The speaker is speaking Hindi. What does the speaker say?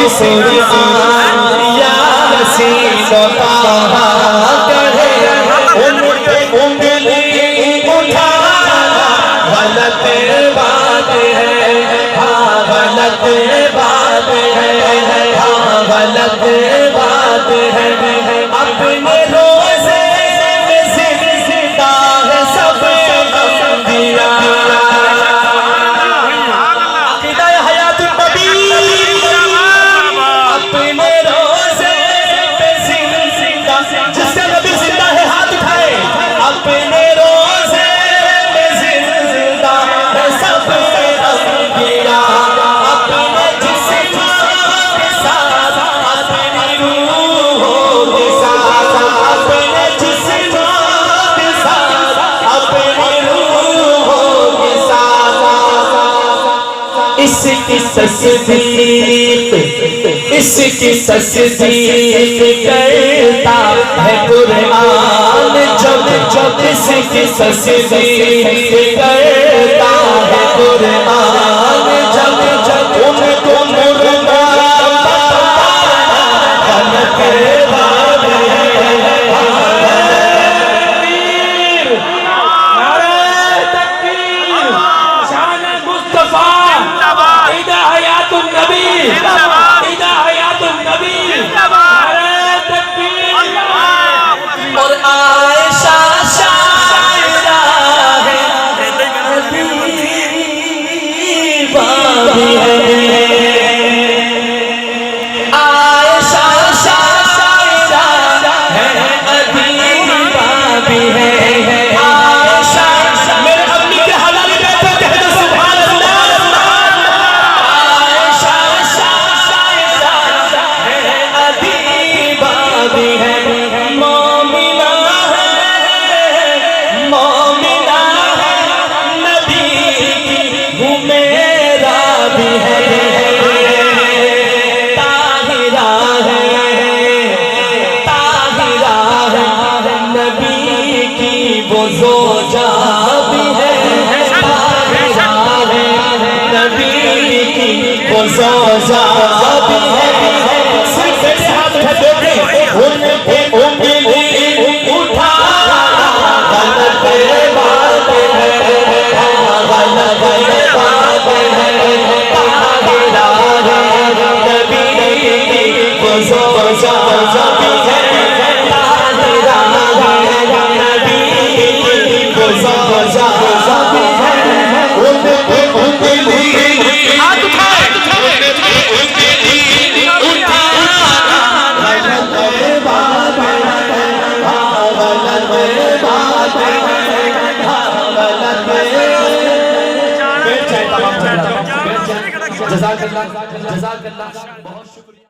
कुरान या रसील पाहा करे उंगली उठाना गलत बात है, हाँ गलत बात है, हाँ गलत बात है। अपने रोज़े में जिंदा है सब दिया। अक़ीदा हयातुन नबी अपने रोज़े में जिंदा, जिसका नबी जिंदा है हाथ उठाए। अपने रोज़े में जिंदा है सब दिया। अपने जिस्म के साथ अपनी रूह के साथ, अपने जिस्म के साथ अपनी रूह के साथ इसकी तस्दीक, इसकी तस्दीक करता है कुरान। जब जब इसकी तस्दीक करता है कुरान, जब जब उनको मुर्दा गलत बात है। नारे तकबीर, शान मुस्तफा, अक़ीदा हयातुन नबी, अक़ीदा हयातुन नबी, नारे तकबीर। और आयशा शायरा है, हबीबा भी है। आयशा शायरा है, हबीबा भी है। आयशा मेरे अम्मी के हवाले में कह दो सुभान अल्लाह। आयशा शायरा है, हबीबा भी है। मोमिना है, मोमिना है, नबी की हुमेरा भी है। ताहिरा है, ताहिरा है, नबी की वो ज़ौजा भी है। ताहिरा है, नबी की वो ज़ौजा भी है। सिर्फ मेरे हाथ में देखें, उनके उंगली उठाना गलत बात है, गलत बात है। ताहिरा है, नबी की वो ज़ौजा भी है। ताहिरा है, नबी की वो ज़ौजा भी है। उनके उंगली हाथ उठाए, जज़ाकल्लाह, जज़ाकल्लाह, बहुत शुक्रिया।